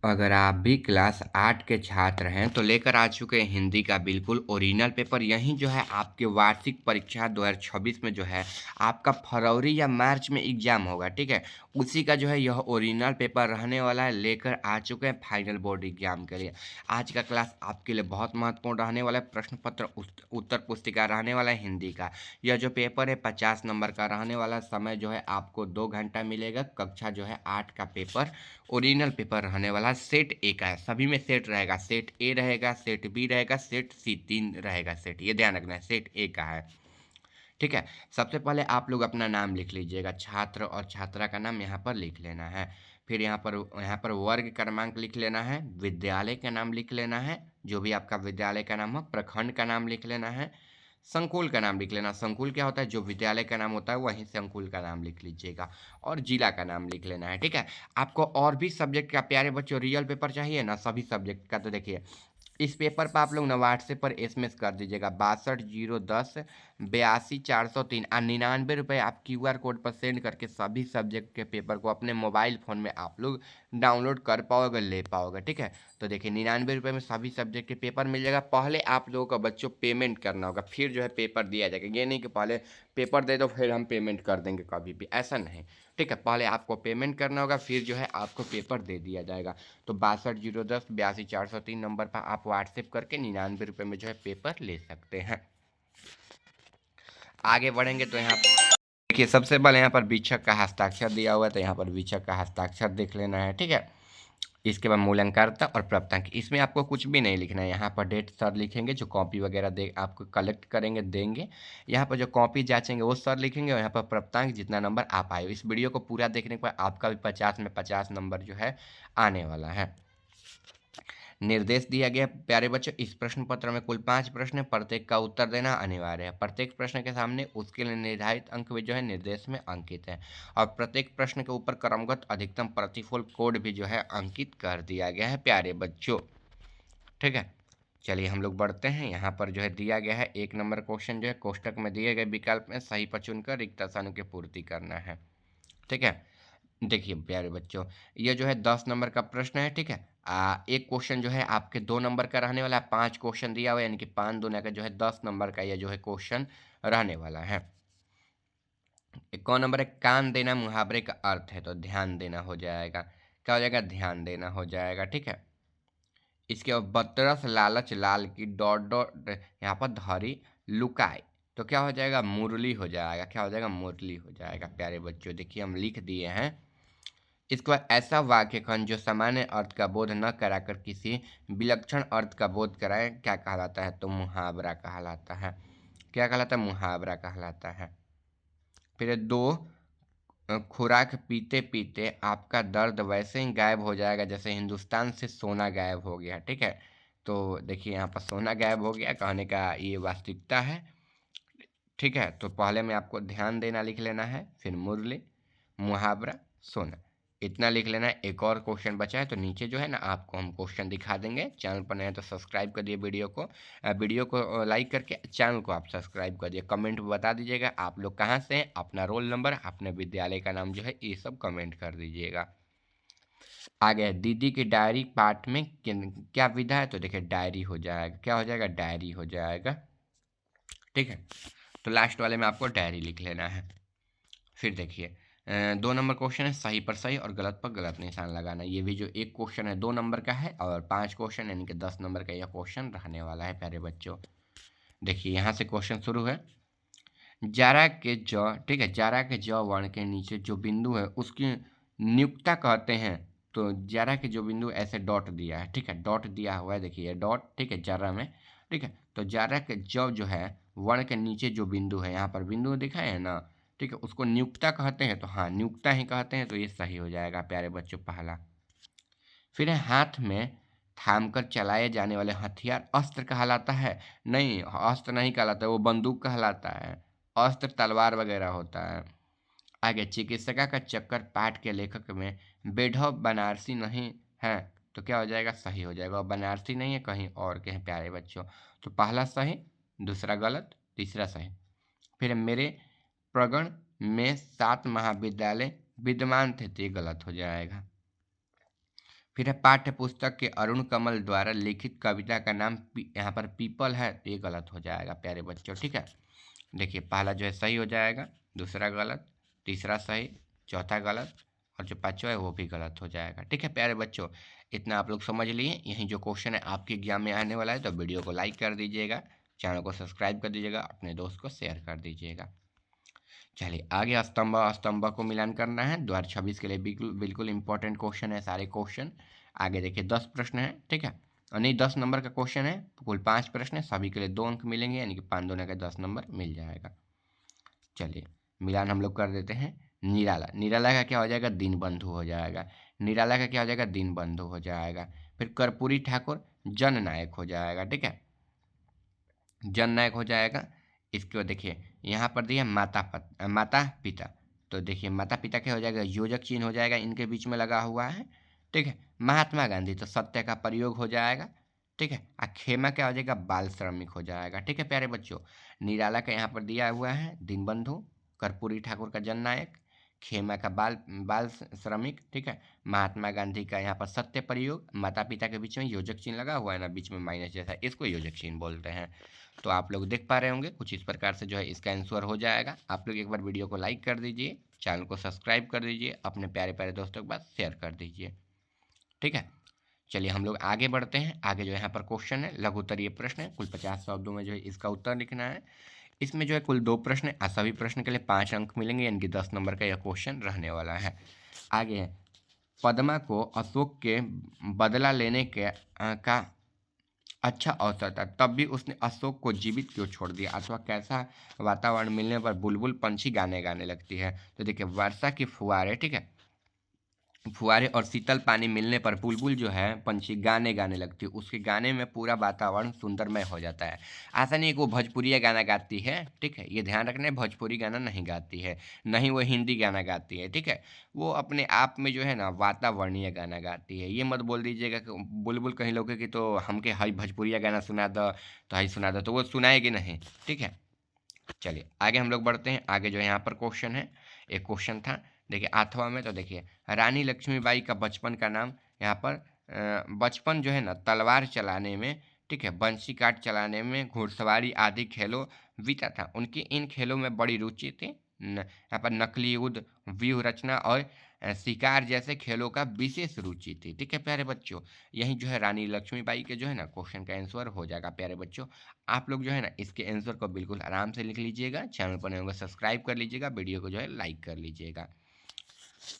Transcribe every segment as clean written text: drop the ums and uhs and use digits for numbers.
अगर आप भी क्लास 8 के छात्र हैं तो लेकर आ चुके हैं हिंदी का बिल्कुल ओरिजिनल पेपर। यही जो है आपके वार्षिक परीक्षा 2026 में जो है आपका फरवरी या मार्च में एग्जाम होगा, ठीक है। उसी का जो है यह ओरिजिनल पेपर रहने वाला है। लेकर आ चुके हैं फाइनल बोर्ड एग्जाम के लिए। आज का क्लास आपके लिए बहुत महत्वपूर्ण रहने वाला है। प्रश्न पत्र उत्तर पुस्तिका रहने वाला है हिंदी का। यह जो पेपर है 50 नंबर का रहने वाला। समय जो है आपको 2 घंटा मिलेगा। कक्षा जो है 8 का पेपर ओरिजिनल पेपर रहने वाला। सेट ए का है, सभी में सेट रहेगा। सेट ए रहेगा, सेट बी रहेगा, सेट सी, 3 रहेगा सेट। ये ध्यान रखना है, सेट ए का है, ठीक है। सबसे पहले आप लोग अपना नाम लिख लीजिएगा। छात्र और छात्रा का नाम यहाँ पर लिख लेना है। फिर यहाँ पर वर्ग क्रमांक लिख लेना है। विद्यालय का नाम लिख लेना है, जो भी आपका विद्यालय का नाम हो। प्रखंड का नाम लिख लेना है। संकुल का नाम लिख लेना। संकुल क्या होता है, जो विद्यालय का नाम होता है वहीं संकुल का नाम लिख लीजिएगा। और जिला का नाम लिख लेना है, ठीक है। आपको और भी सब्जेक्ट का प्यारे बच्चों रियल पेपर चाहिए ना, सभी सब्जेक्ट का, तो देखिए इस पेपर पर आप लोग ना व्हाट्सएप पर एसएमएस कर दीजिएगा 62 010 82 403 और 99 रुपये आप क्यूआर कोड पर सेंड करके सभी सब्जेक्ट के पेपर को अपने मोबाइल फ़ोन में आप लोग डाउनलोड कर पाओगे, ले पाओगे, ठीक है। तो देखिए 99 रुपये में सभी सब्जेक्ट के पेपर मिल जाएगा। पहले आप लोगों का बच्चों पेमेंट करना होगा, फिर जो है पेपर दिया जाएगा। ये नहीं कि पहले पेपर दे दो फिर हम पेमेंट कर देंगे, कभी भी ऐसा नहीं, ठीक है। पहले आपको पेमेंट करना होगा, फिर जो है आपको पेपर दे दिया जाएगा। तो 62 010 82 403 नंबर पर आप व्हाट्सएप करके 99 रुपये में जो है पेपर ले सकते हैं। आगे बढ़ेंगे तो यहाँ देखिए सबसे पहले यहाँ पर वीक्षक का हस्ताक्षर दिया हुआ है, तो यहाँ पर वीक्षक का हस्ताक्षर देख लेना है, ठीक है। इसके बाद मूल्यांकनकर्ता और प्राप्तांक, इसमें आपको कुछ भी नहीं लिखना है। यहाँ पर डेट सर लिखेंगे, जो कॉपी वगैरह दे आपको कलेक्ट करेंगे देंगे। यहाँ पर जो कॉपी जांचेंगे वो सर लिखेंगे, और यहाँ पर प्राप्तांक जितना नंबर आ पाए। इस वीडियो को पूरा देखने के बाद आपका भी 50 में 50 नंबर जो है आने वाला है। निर्देश दिया गया प्यारे बच्चों, इस प्रश्न पत्र में कुल 5 प्रश्न है। प्रत्येक का उत्तर देना अनिवार्य है। प्रत्येक प्रश्न के सामने उसके लिए निर्धारित अंक भी जो है निर्देश में अंकित है, और प्रत्येक प्रश्न के ऊपर क्रमगत अधिकतम प्रतिफल कोड भी जो है अंकित कर दिया गया है प्यारे बच्चों, ठीक है। चलिए हम लोग बढ़ते हैं। यहाँ पर जो है दिया गया है 1 नंबर क्वेश्चन जो है कोष्टक में दिए गए विकल्प में सही पर चुनकर रिक्त स्थानों की पूर्ति करना है, ठीक है। देखिए प्यारे बच्चों, ये जो है 10 नंबर का प्रश्न है, ठीक है। एक क्वेश्चन जो है आपके 2 नंबर का रहने वाला है। 5 क्वेश्चन दिया हुआ है, यानी कि 5 दूना का जो है 10 नंबर का ये जो है क्वेश्चन रहने वाला है। एक कौन नंबर है, कान देना मुहावरे का अर्थ है, तो ध्यान देना हो जाएगा। क्या हो जाएगा, ध्यान देना हो जाएगा, ठीक है। इसके बाद बतरस लालच लाल की डॉट डॉट यहाँ पर धरी लुकाए, तो क्या हो जाएगा, मुरली हो जाएगा। क्या हो जाएगा, मुरली हो जाएगा प्यारे बच्चों। देखिए हम लिख दिए हैं। इसके बाद ऐसा वाक्य खंड जो सामान्य अर्थ का बोध न कराकर किसी विलक्षण अर्थ का बोध कराए क्या कहलाता है, तो मुहावरा कहलाता है। क्या कहलाता है, मुहावरा कहलाता है। फिर 2, खुराक पीते पीते आपका दर्द वैसे ही गायब हो जाएगा जैसे हिंदुस्तान से सोना गायब हो गया, ठीक है। तो देखिए यहाँ पर सोना गायब हो गया कहने का ये वास्तविकता है, ठीक है। तो पहले में आपको ध्यान देना लिख लेना है, फिर मुरली, मुहावरा, सोना, इतना लिख लेना है। एक और क्वेश्चन बचा है, तो नीचे जो है ना आपको हम क्वेश्चन दिखा देंगे। चैनल पर नए हैं तो सब्सक्राइब कर दिए वीडियो को लाइक करके चैनल को आप सब्सक्राइब कर दिए। कमेंट में बता दीजिएगा आप लोग कहाँ से हैं, अपना रोल नंबर, अपने विद्यालय का नाम जो है ये सब कमेंट कर दीजिएगा। आगे दीदी की डायरी पाठ में क्या विधा है, तो देखिए डायरी हो जाएगा। क्या हो जाएगा, डायरी हो जाएगा, ठीक है। तो लास्ट वाले में आपको डायरी लिख लेना है। फिर देखिए 2 नंबर क्वेश्चन है, सही पर सही और गलत पर गलत निशान लगाना। ये भी जो एक क्वेश्चन है 2 नंबर का है, और 5 क्वेश्चन यानी कि 10 नंबर का यह क्वेश्चन रहने वाला है प्यारे बच्चों। देखिए यहाँ से क्वेश्चन शुरू है। जारा के ज, ठीक है, जारा के ज वर्ण के नीचे जो बिंदु है उसकी नियुक्ता कहते हैं। तो जारा के जो बिंदु ऐसे डॉट दिया है, ठीक है, डॉट दिया हुआ है, देखिए डॉट, ठीक है, जारा में, ठीक है। तो जारा के जो है वर्ण के नीचे जो बिंदु है, यहाँ पर बिंदु दिखा है ना, ठीक है, उसको नियुक्ता कहते हैं। तो हाँ नियुक्ता ही कहते हैं, तो ये सही हो जाएगा प्यारे बच्चों पहला। फिर हाथ में थाम कर चलाए जाने वाले हथियार अस्त्र कहलाता है, नहीं अस्त्र नहीं कहलाता, वो बंदूक कहलाता है। अस्त्र तलवार वगैरह होता है। आगे चिकित्सिका का चक्कर पाठ के लेखक में बेढब बनारसी नहीं है, तो क्या हो जाएगा, सही हो जाएगा। और बनारसी नहीं है, कहीं और के हैं प्यारे बच्चों। तो पहला सही, दूसरा गलत, तीसरा सही। फिर मेरे प्रगण में 7 महाविद्यालय विद्यमान थे, तो ये गलत हो जाएगा। फिर है पाठ्य पुस्तक के अरुण कमल द्वारा लिखित कविता का नाम यहाँ पर पीपल है, तो ये गलत हो जाएगा प्यारे बच्चों। ठीक है, देखिए पहला जो है सही हो जाएगा, दूसरा गलत, तीसरा सही, चौथा गलत और जो पांचवा है वो भी गलत हो जाएगा। ठीक है प्यारे बच्चों, इतना आप लोग समझ लिए। यही जो क्वेश्चन है आपके एग्जाम में आने वाला है, तो वीडियो को लाइक कर दीजिएगा, चैनल को सब्सक्राइब कर दीजिएगा, अपने दोस्त को शेयर कर दीजिएगा। चलिए आगे स्तंभ स्तंभ को मिलान करना है 2026 के लिए, बिल्कुल बिल्कुल इंपॉर्टेंट क्वेश्चन है सारे क्वेश्चन। आगे देखिए 10 प्रश्न है, ठीक है, नहीं 10 नंबर का क्वेश्चन है, कुल 5 प्रश्न है, सभी के लिए 2 अंक मिलेंगे, यानी कि 5 दूना का 10 नंबर मिल जाएगा। चलिए मिलान हम लोग कर देते हैं। निराला, निराला का क्या हो जाएगा, दीनबंधु हो जाएगा। निराला का क्या हो जाएगा, दीनबंधु हो जाएगा। फिर कर्पूरी ठाकुर जननायक हो जाएगा। ठीक है, जननायक हो जाएगा। इसके बाद देखिए यहाँ पर दिया माता पिता, तो देखिए माता पिता क्या हो जाएगा, योजक चिन्ह हो जाएगा, इनके बीच में लगा हुआ है। ठीक है, महात्मा गांधी तो सत्य का प्रयोग हो जाएगा। ठीक है, खेमा क्या हो जाएगा, बाल श्रमिक हो जाएगा। ठीक है प्यारे बच्चों, निराला का यहाँ पर दिया हुआ है दीनबंधु, कर्पूरी ठाकुर का जननायक, खेमा का बाल बाल श्रमिक। ठीक है, महात्मा गांधी का यहाँ पर सत्य प्रयोग, माता पिता के बीच में योजक चिन्ह लगा हुआ है ना, बीच में माइनस जैसा, इसको योजक चिन्ह बोलते हैं। तो आप लोग देख पा रहे होंगे कुछ इस प्रकार से जो है इसका आंसर हो जाएगा। आप लोग एक बार वीडियो को लाइक कर दीजिए, चैनल को सब्सक्राइब कर दीजिए, अपने प्यारे प्यारे दोस्तों के पास शेयर कर दीजिए। ठीक है, चलिए हम लोग आगे बढ़ते हैं। आगे जो यहाँ पर क्वेश्चन है लघु उत्तरीय प्रश्न है, कुल 50 शब्दों में जो है इसका उत्तर लिखना है। इसमें जो है कुल 2 प्रश्न है, सभी प्रश्न के लिए 5 अंक मिलेंगे, यानी कि 10 नंबर का यह क्वेश्चन रहने वाला है। आगे है, पद्मा को अशोक के बदला लेने के का अच्छा अवसर था, तब भी उसने अशोक को जीवित क्यों छोड़ दिया, अथवा कैसा वातावरण मिलने पर बुलबुल पंछी गाने गाने लगती है। तो देखिए वर्षा की फुहारे, ठीक है, फुहारे और शीतल पानी मिलने पर बुलबुल जो है पंछी गाने गाने लगती है, उसके गाने में पूरा वातावरण सुंदरमय हो जाता है। ऐसा नहीं है कि वो भोजपुरी गाना गाती है, ठीक है, ये ध्यान रखना है, भोजपुरी गाना नहीं गाती है, नहीं वो हिंदी गाना गाती है। ठीक है, वो अपने आप में जो है ना वातावरणीय गाना गाती है। ये मत बोल दीजिएगा कि बुलबुल कहीं लोगे कि तो हमके हई भोजपुरिया गाना सुना दो, तो हई सुना दो, तो वो सुनाएगी नहीं। ठीक है, चलिए आगे हम लोग बढ़ते हैं। आगे जो है यहाँ पर क्वेश्चन है, एक क्वेश्चन था देखिए 8वां में, तो देखिए रानी लक्ष्मीबाई का बचपन का नाम, यहाँ पर बचपन जो है ना तलवार चलाने में, ठीक है, बंसी काट चलाने में, घुड़सवारी आदि खेलों बीता था। उनकी इन खेलों में बड़ी रुचि थी। यहाँ पर नकली युद्ध, व्यूह रचना और शिकार जैसे खेलों का विशेष रुचि थी। ठीक है प्यारे बच्चों, यही जो है रानी लक्ष्मीबाई के जो है ना क्वेश्चन का आंसर हो जाएगा प्यारे बच्चों। आप लोग जो है ना इसके आंसर को बिल्कुल आराम से लिख लीजिएगा, चैनल पर नए होगा सब्सक्राइब कर लीजिएगा, वीडियो को जो है लाइक कर लीजिएगा।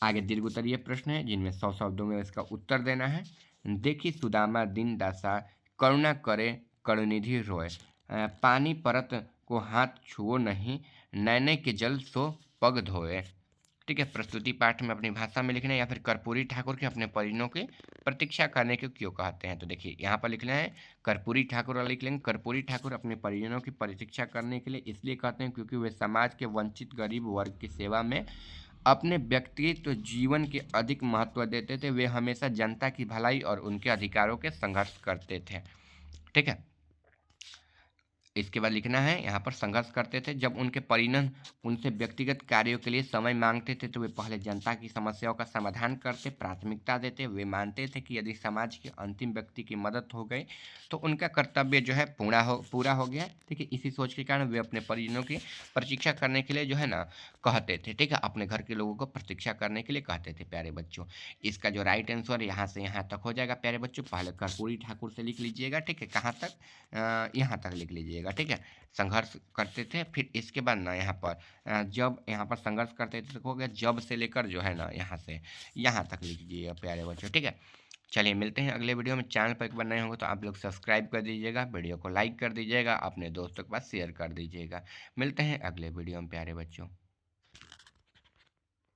आगे दीर्घ उत्तरीय प्रश्न है, जिनमें 100 शब्दों में इसका उत्तर देना है। देखी सुदामा दिन दशा, करुणा करे करुनिधि रोय, पानी परत को हाथ छुओ नहीं, नैने के जल सो पग धोए। ठीक है, प्रस्तुति पाठ में अपनी भाषा में लिखना है, या फिर कर्पूरी ठाकुर के अपने परिजनों की प्रतीक्षा करने को क्यों कहते हैं। तो देखिए यहाँ पर लिखना है कर्पूरी ठाकुर, और लिख लेंगे कर्पूरी ठाकुर अपने परिजनों की प्रतीक्षा करने के लिए इसलिए कहते हैं क्योंकि वे समाज के वंचित गरीब वर्ग की सेवा में अपने व्यक्तित्व जीवन के अधिक महत्व देते थे। वे हमेशा जनता की भलाई और उनके अधिकारों के संघर्ष करते थे। ठीक है, इसके बाद लिखना है यहाँ पर संघर्ष करते थे। जब उनके परिजन उनसे व्यक्तिगत कार्यों के लिए समय मांगते थे तो वे पहले जनता की समस्याओं का समाधान करते, प्राथमिकता देते। वे मानते थे कि यदि समाज के अंतिम व्यक्ति की मदद हो गई तो उनका कर्तव्य जो है पूरा हो गया। ठीक है, इसी सोच के कारण वे अपने परिजनों की प्रतीक्षा करने के लिए जो है ना कहते थे। ठीक है, अपने घर के लोगों को प्रतीक्षा करने के लिए कहते थे प्यारे बच्चों। इसका जो राइट आंसर यहाँ से यहाँ तक हो जाएगा प्यारे बच्चों। पहले कर्पूरी ठाकुर से लिख लीजिएगा, ठीक है, कहाँ तक, यहाँ तक लिख लीजिएगा। ठीक है, संघर्ष करते थे। फिर इसके बाद ना यहाँ पर जब यहाँ पर संघर्ष करते थे तो हो गया, जब से लेकर जो है ना यहाँ से यहाँ तक लिख दीजिएगा प्यारे बच्चों। ठीक है, चलिए मिलते हैं अगले वीडियो में। चैनल पर एक बार नए होंगे तो आप लोग सब्सक्राइब कर दीजिएगा, वीडियो को लाइक कर दीजिएगा, अपने दोस्तों के पास शेयर कर दीजिएगा। मिलते हैं अगले वीडियो में प्यारे बच्चों।